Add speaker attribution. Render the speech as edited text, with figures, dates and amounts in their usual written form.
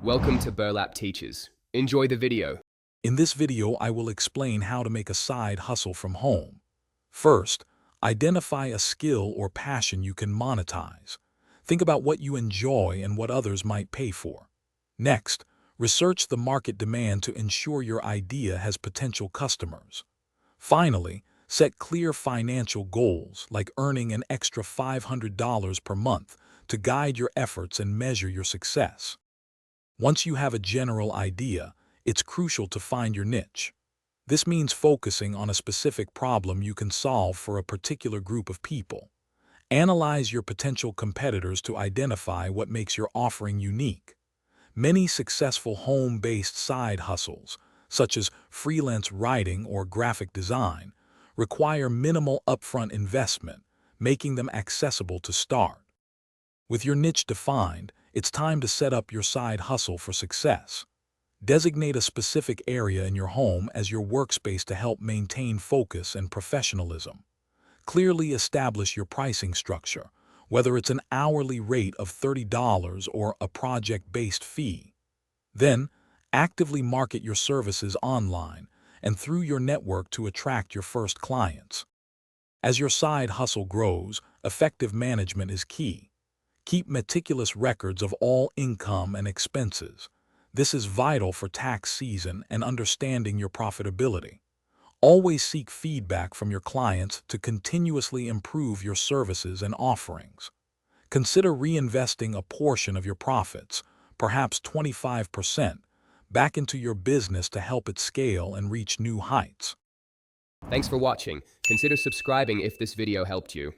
Speaker 1: Welcome to Burlap Teachers. Enjoy the video.
Speaker 2: In this video, I will explain how to make a side hustle from home. First, identify a skill or passion you can monetize. Think about what you enjoy and what others might pay for. Next, research the market demand to ensure your idea has potential customers. Finally, set clear financial goals like earning an extra $500 per month to guide your efforts and measure your success. Once you have a general idea, it's crucial to find your niche. This means focusing on a specific problem you can solve for a particular group of people. Analyze your potential competitors to identify what makes your offering unique. Many successful home-based side hustles, such as freelance writing or graphic design, require minimal upfront investment, making them accessible to start. With your niche defined, it's time to set up your side hustle for success. Designate a specific area in your home as your workspace to help maintain focus and professionalism. Clearly establish your pricing structure, whether it's an hourly rate of $30 or a project-based fee. Then, actively market your services online and through your network to attract your first clients. As your side hustle grows, effective management is key. Keep meticulous records of all income and expenses. This is vital for tax season and understanding your profitability. Always seek feedback from your clients to continuously improve your services and offerings. Consider reinvesting a portion of your profits, perhaps 25%, back into your business to help it scale and reach new heights.
Speaker 1: Thanks for watching. Consider subscribing if this video helped you.